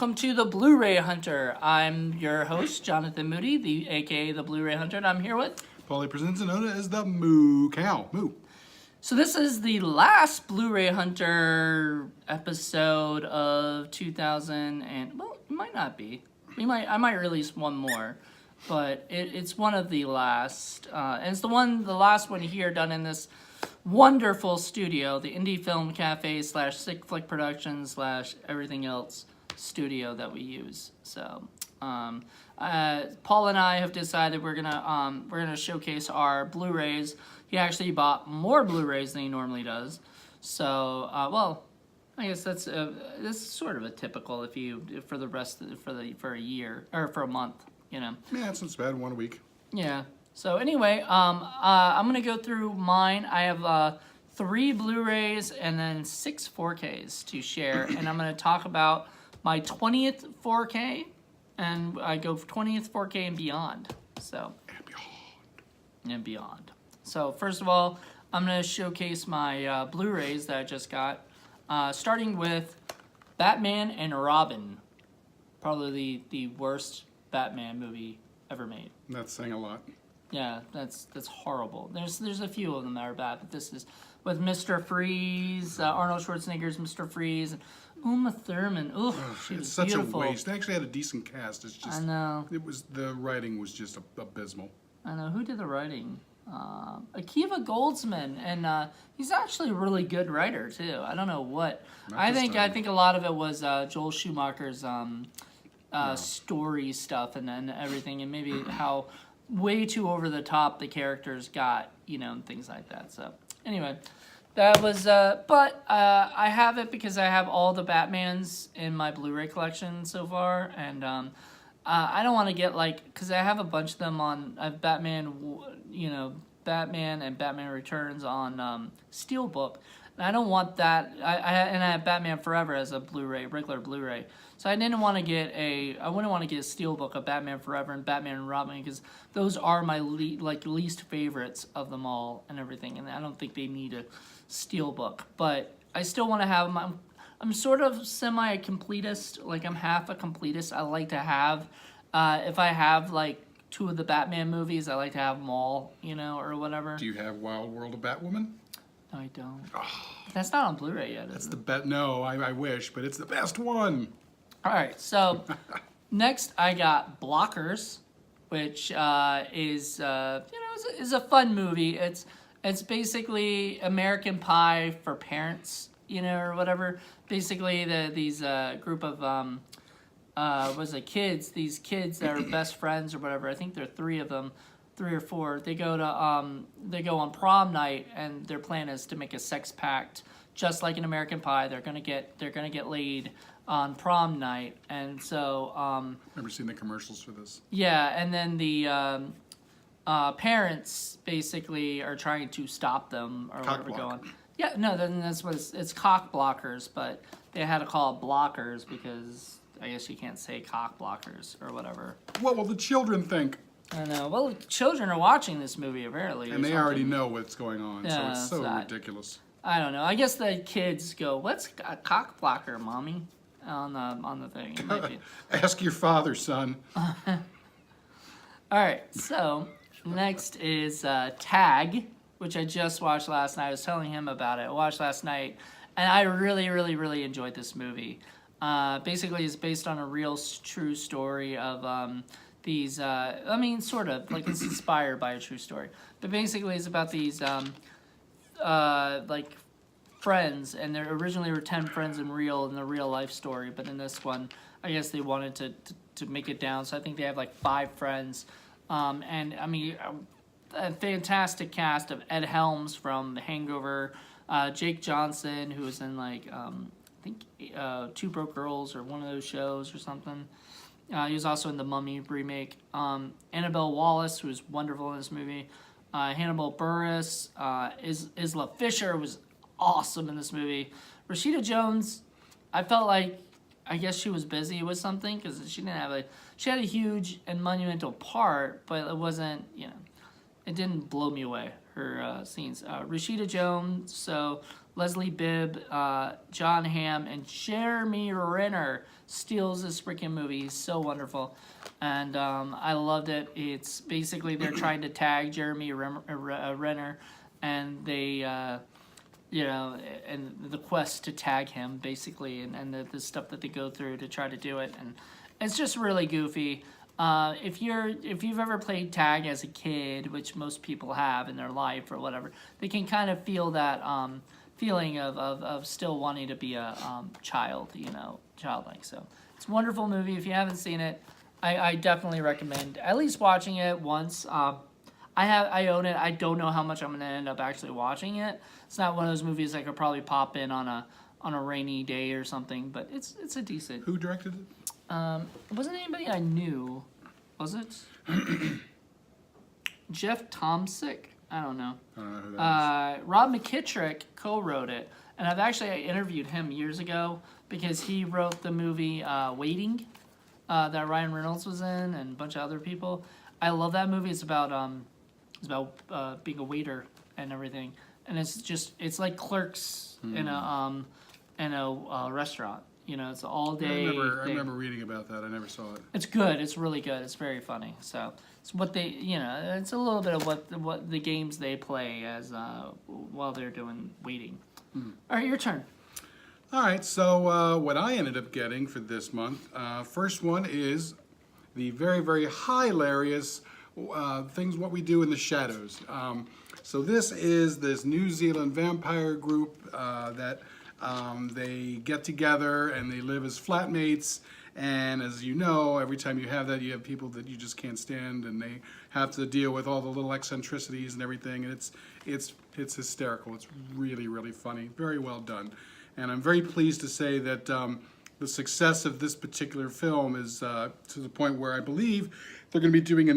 welcome to the Blu Ray Hunter. I'm your host, Jonathan Moody, aka the Blu Ray Hunter, and I'm here with Paulie presents known as the Moo Cow. Moo. So this is the last Blu Ray Hunter episode of 2000, and well, it might not be. I might release one more, but it's one of the last, and it's the last one here done in this wonderful studio, the Indie Film Cafe / Sick Flick Productions / everything else studio that we use. So Paul and I have decided we're gonna showcase our Blu-rays. He actually bought more Blu-rays than he normally does. So well, I guess that's sort of a typical for a year or for a month, you know. Yeah, it's not bad. 1 a week. Yeah. So anyway, I'm gonna go through mine. I have 3 Blu-rays and then 6 4Ks to share, and I'm gonna talk about my 20th 4K, and I go 20th 4K and beyond. So and beyond. So first of all, I'm gonna showcase my Blu-rays that I just got, starting with Batman and Robin, probably the worst Batman movie ever made. That's saying a lot. Yeah, that's horrible. There's a few of them that are bad, but this is with Mr. Freeze, Arnold Schwarzenegger's Mr. Freeze, and Uma Thurman. Ooh, she was such beautiful. a waste. They actually had a decent cast. It's just I know. The writing was just abysmal. I know. Who did the writing? Akiva Goldsman, and he's actually a really good writer too. I don't know what. I think a lot of it was Joel Schumacher's story stuff and everything, and maybe how way too over the top the characters got, you know, and things like that. So anyway, that was but I have it because I have all the Batmans in my Blu-ray collection so far, and I don't want to get because I have a bunch of them on Batman, you know, Batman and Batman Returns on Steelbook, and I don't want that. I have Batman Forever as a Blu-ray, regular Blu-ray. So I wouldn't want to get a Steelbook of Batman Forever and Batman and Robin, because those are my least favorites of them all and everything, and I don't think they need a Steelbook. But I still want to have them. I'm sort of semi-completist, I'm half a completist. I like to have, if I have 2 of the Batman movies, I like to have them all, you know, or whatever. Do you have Wild World of Batwoman? No, I don't. Oh. That's not on Blu-ray yet, is it? No, I wish, but it's the best one. All right, so next I got Blockers, which is is a fun movie. It's basically American Pie for parents, you know, or whatever. Basically, these group of kids. These kids that are best friends or whatever. I think there are 3 of them, 3 or 4. They go on prom night, and their plan is to make a sex pact, just like in American Pie. They're gonna get laid on prom night, and so Never seen the commercials for this. Yeah, and then the parents basically are trying to stop them or Cock whatever block. going. Yeah, no, then that's what it's cock blockers, but they had to call it blockers because I guess you can't say cock blockers or whatever. What will the children think? I know. Well, children are watching this movie apparently, and they already know what's going on, Yeah, so it's so ridiculous. I don't know. I guess the kids go, "What's a cock blocker, mommy?" on the thing. It might be. Ask your father, son. All right, so next is Tag, which I just watched last night. I was telling him about it. I watched last night, and I really, really, really enjoyed this movie. Basically, it's based on a real true story of these. Sort of it's inspired by a true story, but basically, it's about these friends, and there originally were 10 friends in the real life story, but in this one, I guess they wanted to make it down, so I think they have 5 friends, and I mean, a fantastic cast of Ed Helms from The Hangover, Jake Johnson, who was in I think 2 Broke Girls or one of those shows or something. He was also in the Mummy remake. Annabelle Wallis, who was wonderful in this movie. Hannibal Buress, Isla Fisher was awesome in this movie. Rashida Jones, I felt I guess she was busy with something because she had a huge and monumental part, but it wasn't, you know, it didn't blow me away. her scenes. Rashida Jones, so Leslie Bibb, John Hamm, and Jeremy Renner steals this freaking movie. He's so wonderful, and I loved it. It's basically they're trying to tag Jeremy Renner, and they. And the quest to tag him, basically, and the stuff that they go through to try to do it, and it's just really goofy. If you've ever played tag as a kid, which most people have in their life or whatever, they can kind of feel that feeling of still wanting to be a child, childlike. So it's a wonderful movie. If you haven't seen it, I definitely recommend at least watching it once. I own it. I don't know how much I'm gonna end up actually watching it. It's not one of those movies I could probably pop in on a rainy day or something, but it's a decent. Who directed it? It wasn't anybody I knew, was it? Jeff Tomsic? I don't know. I don't know who that is. Rob McKittrick co-wrote it, and I interviewed him years ago because he wrote the movie Waiting that Ryan Reynolds was in, and a bunch of other people. I love that movie. It's about being a waiter and everything, and it's like Clerks in a restaurant. It's all day. I remember reading about that. I never saw it. It's good. It's really good. It's very funny. So it's what they, it's a little bit of what the games they play as while they're doing waiting. All right, your turn. All right. So what I ended up getting for this month, first one is the very, very hilarious things what we do in the shadows. So this is this New Zealand vampire group that they get together and they live as flatmates. And as you know, every time you have that, you have people that you just can't stand, and they have to deal with all the little eccentricities and everything. And it's hysterical. It's really, really funny. Very well done. And I'm very pleased to say that the success of this particular film is to the point where I believe they're going to be doing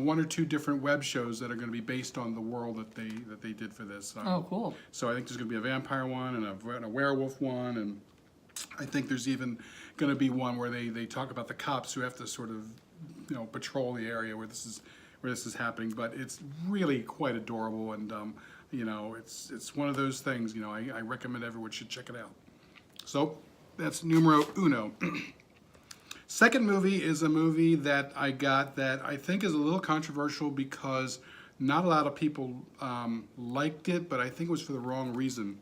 one or two different web shows that are going to be based on the world that they did for this. Oh, cool. So I think there's going to be a vampire one and a werewolf one, and I think there's even going to be one where they talk about the cops who have to sort of patrol the area where this is happening. But it's really quite adorable, and it's one of those things. I recommend everyone should check it out. So that's numero uno. Second movie is a movie that I got that I think is a little controversial because not a lot of people liked it, but I think it was for the wrong reason.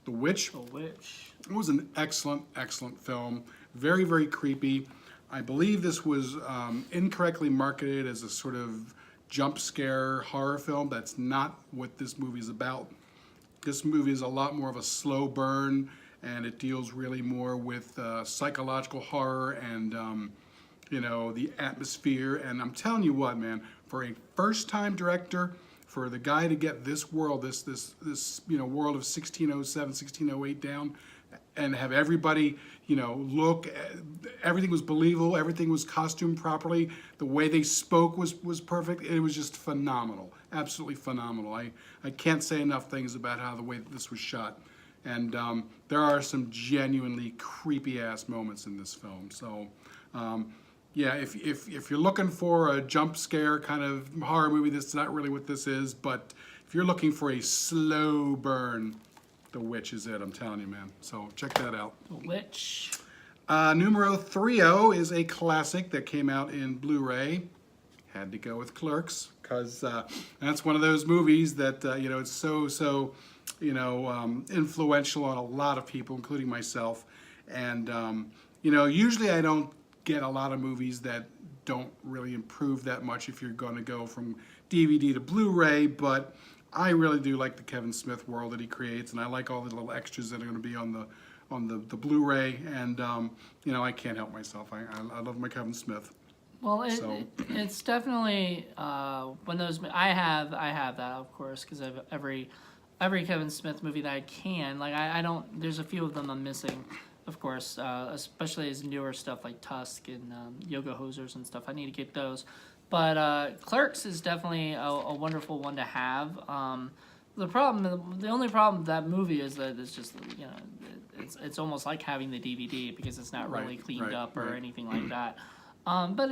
The Witch. The Witch. It was an excellent, excellent film. Very, very creepy. I believe this was incorrectly marketed as a sort of jump scare horror film. That's not what this movie is about. This movie is a lot more of a slow burn, and it deals really more with psychological horror and the atmosphere. And I'm telling you what, man, for a first-time director, for the guy to get this world, this world of 1607, 1608 down, and have everybody, look, everything was believable, everything was costumed properly, the way they spoke was perfect. It was just phenomenal, absolutely phenomenal. I can't say enough things about how the way that this was shot. And there are some genuinely creepy-ass moments in this film. So, yeah, if you're looking for a jump scare kind of horror movie, that's not really what this is. But if you're looking for a slow burn, The Witch is it, I'm telling you, man. So check that out. The Witch. Numero 30 is a classic that came out in Blu Ray. Had to go with Clerks, because that's one of those movies that, it's so influential on a lot of people, including myself. And, usually I don't get a lot of movies that don't really improve that much if you're going to go from DVD to Blu-ray, but I really do like the Kevin Smith world that he creates, and I like all the little extras that are going to be on the Blu-ray, and, I can't help myself. I love my Kevin Smith. Well, it's definitely one of those. I have that, of course, because I've every Kevin Smith movie that I can. Like I don't. There's a few of them I'm missing, of course, especially his newer stuff like Tusk and Yoga Hosers and stuff. I need to get those. But Clerks is definitely a wonderful one to have. The only problem with that movie is that it's just it's almost like having the DVD because it's not really cleaned up or anything like that. But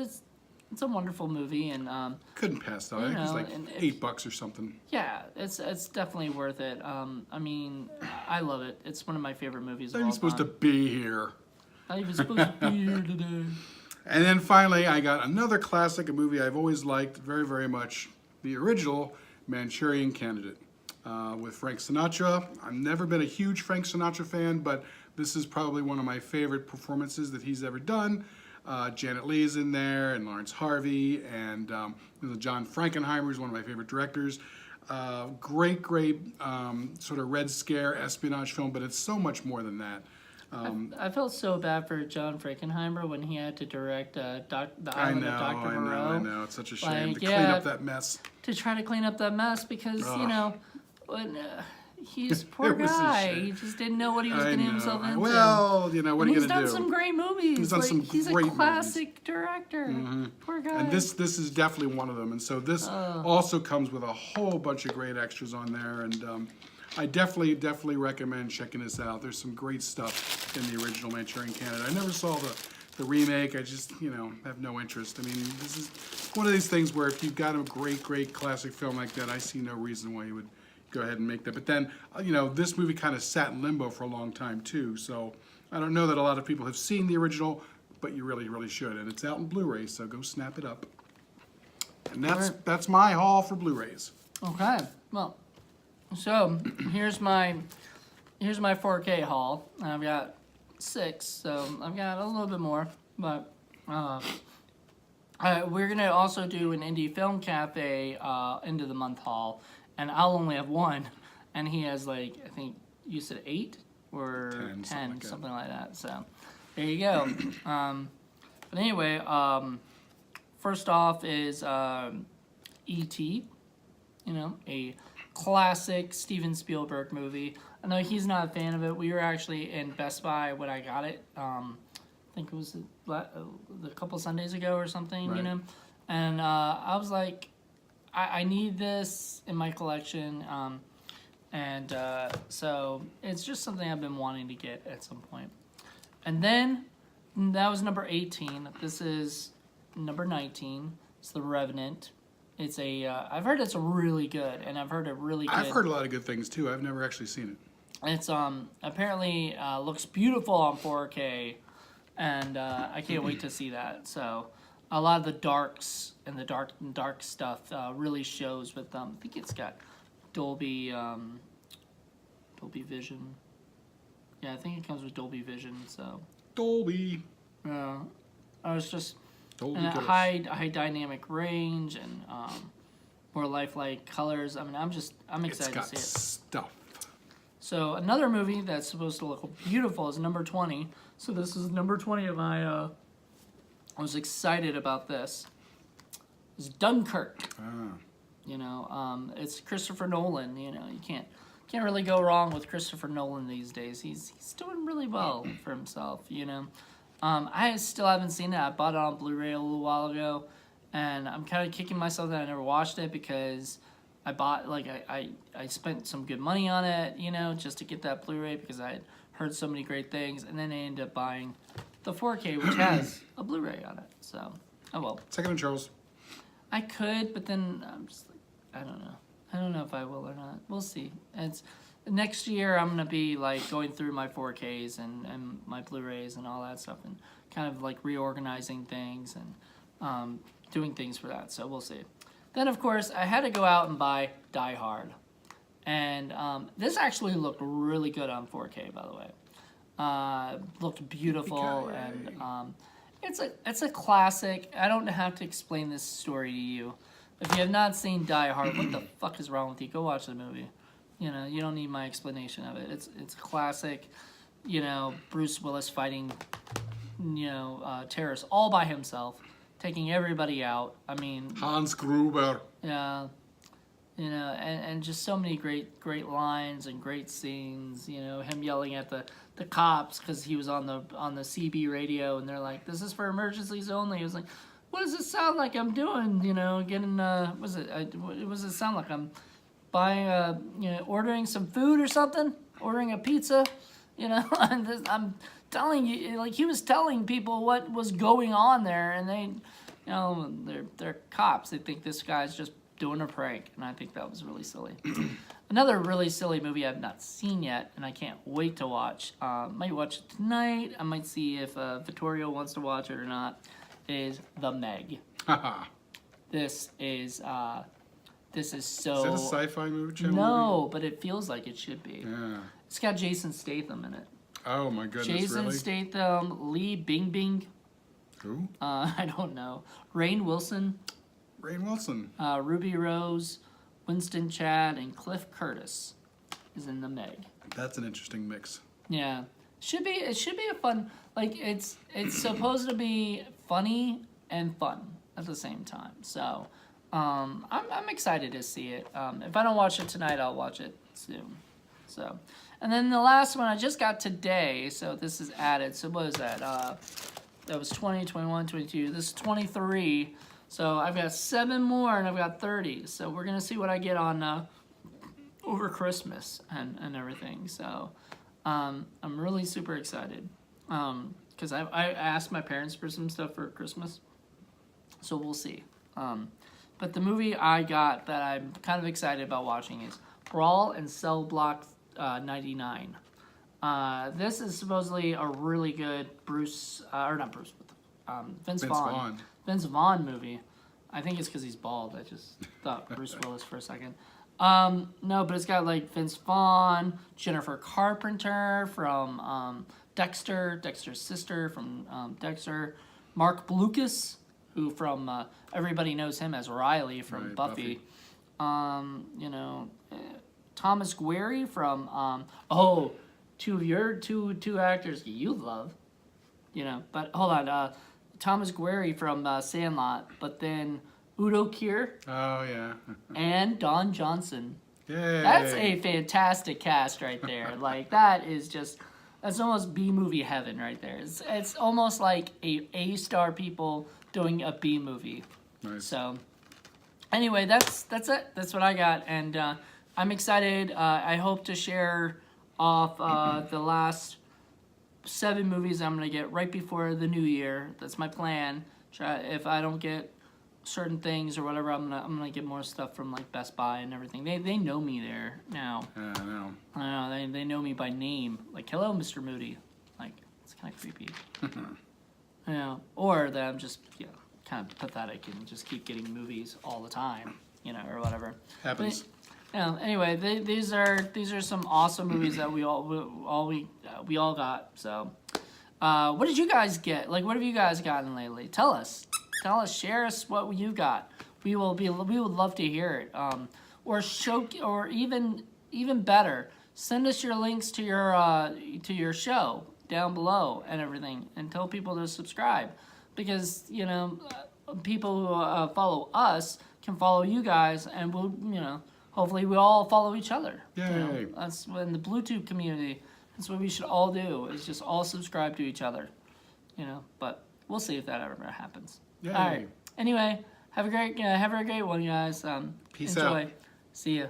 it's a wonderful movie, and Couldn't pass though. I You think it's know, like and if- $8 or something. yeah, it's definitely worth it. I mean, I love it. It's one of my favorite movies Not of all even supposed to time. be here. Not even supposed to be here today. And then finally, I got another classic, a movie I've always liked very, very much, the original Manchurian Candidate with Frank Sinatra. I've never been a huge Frank Sinatra fan, but this is probably one of my favorite performances that he's ever done. Janet Leigh is in there, and Lawrence Harvey, and John Frankenheimer is one of my favorite directors. Great sort of Red Scare espionage film, but it's so much more than that. I felt so bad for John Frankenheimer when he had to direct The I Island know, of Dr. I Moreau. know. It's such a shame Like, to clean yeah, up that mess. to try to clean up that mess because, when he's a poor It was a guy. shame. He just didn't know what he was I getting know. himself into. Well, what and are you he's gonna done do? some great movies. He's done some he's great a classic director. Poor guy. And this is definitely one of them. And so this also comes with a whole bunch of great extras on there. And I definitely recommend checking this out. There's some great stuff in the original Manchurian Candidate. I never saw the remake. I just, have no interest. I mean, this is one of these things where if you've got a great classic film like that, I see no reason why you would go ahead and make that. But then, this movie kind of sat in limbo for a long time too. So I don't know that a lot of people have seen the original, but you really should. And it's out in Blu Ray, so go snap it up. And that's my haul for Blu Rays. Okay. Well, so here's my 4K haul. I've got 6, so I've got a little bit more, but we're gonna also do an Indie Film Cafe end of the month haul, and I'll only have one, and he has I think you said 8 or 10, something like that. So there you go. But anyway, first off is E.T. A classic Steven Spielberg movie. I know he's not a fan of it. We were actually in Best Buy when I got it. I think it was a couple Sundays ago or something, Right. And I was like, I need this in my collection. So it's just something I've been wanting to get at some point. And then that was number 18. This is number 19. It's The Revenant. It's I've heard it's really good, and I've heard it really good. I've heard a lot of good things too. I've never actually seen it. It's apparently looks beautiful on 4K, and I can't wait to see that. So a lot of the darks and the dark stuff really shows with I think it's got Dolby Vision. Yeah, I think it comes with Dolby Vision. So Dolby. I was just. Dolby And a goes. high dynamic range and more lifelike colors. I mean, I'm It's excited got to see it. stuff. So another movie that's supposed to look beautiful is number 20. So this is number 20 of my. I was excited about this. It's Dunkirk. It's Christopher Nolan. You can't really go wrong with Christopher Nolan these days. He's doing really well for himself. I still haven't seen it. I bought it on Blu Ray a little while ago, and I'm kind of kicking myself that I never watched it because I bought I spent some good money on it, just to get that Blu Ray because I had heard so many great things, and then I ended up buying the 4K, which has a Blu Ray on it. So, oh well. Second and Charles. I could, but then I'm just I don't know. I don't know if I will or not. We'll see. It's next year. I'm gonna be going through my 4Ks and my Blu-rays and all that stuff, and kind of reorganizing things and doing things for that. So we'll see. Then of course I had to go out and buy Die Hard, and this actually looked really good on 4K. By the way, looked beautiful, and it's a classic. I don't have to explain this story to you. If you have not seen Die Hard, what the fuck is wrong with you? Go watch the movie. You don't need my explanation of it. It's a classic. Bruce Willis fighting, terrorists all by himself, taking everybody out. I mean, Hans Gruber. yeah, and just so many great lines and great scenes. Him yelling at the cops because he was on the CB radio, and they're like, "This is for emergencies only." He was like, "What does it sound like I'm doing? Getting what does it sound like I'm buying ordering some food or something, ordering a pizza?" I'm telling you, he was telling people what was going on there, and You know, they're cops. They think this guy's just doing a prank, and I think that was really silly. Another really silly movie I've not seen yet, and I can't wait to watch. Might watch it tonight. I might see if Vittorio wants to watch it or not. Is The Meg. This is so. Is it a sci-fi movie? Channel No, but it feels like it should be. Yeah. It's got Jason Statham in it. Oh my goodness! Jason really? Statham, Lee Bingbing. Who? I don't know. Rainn Wilson, Rainn Wilson. Ruby Rose, Winston Chad, and Cliff Curtis is in The Meg. That's an interesting mix. Yeah, it should be a fun. Like it's supposed to be funny and fun at the same time. So, I'm excited to see it. If I don't watch it tonight, I'll watch it soon. So, and then the last one I just got today. So this is added. So what is that? That was 20, 21, 22. This is 23. So I've got 7 more, and I've got 30. So we're gonna see what I get on over Christmas and everything. So I'm really super excited because I asked my parents for some stuff for Christmas. So we'll see. But the movie I got that I'm kind of excited about watching is Brawl in Cell Block 99. This is supposedly a really good Vince Vaughn. Vince Vaughn movie. I think it's because he's bald. I just thought Bruce Willis for a second. No, but it's got like Vince Vaughn, Jennifer Carpenter from Dexter's sister from Dexter, Mark Blucas, who from everybody knows him as Riley from Buffy. You know, Thomas Guerry from two actors you love, you know. But hold on, Thomas Guerry from Sandlot, but then Udo Kier. Oh yeah. And Don Johnson. Yay. That's a fantastic cast right there. Like that's almost B movie heaven right there. It's almost like A-star people doing a B movie. Nice. So anyway, that's it. That's what I got, and I'm excited. I hope to share off the last 7 movies I'm gonna get right before the new year. That's my plan. If I don't get certain things or whatever, I'm gonna get more stuff from like Best Buy and everything. They know me there now. Yeah, I know. I know they know me by name. Like, hello, Mr. Moody. Like, it's kind of creepy. You know, or that I'm just kind of pathetic and just keep getting movies all the time, you know, or whatever. Happens. But, anyway, these are some awesome movies that we all got. So, what did you guys get? Like, what have you guys gotten lately? Tell us, share us what you got. We would love to hear it. Or even better, send us your links to your show down below and everything, and tell people to subscribe, because you know people who follow us can follow you guys, and we'll hopefully we all follow each other. Yay. You know? That's in the Bluetooth community. That's what we should all do, is just all subscribe to each other. You know, but we'll see if that ever happens. Yay. All right. Anyway, have a great one, you guys. Peace enjoy. out. See ya.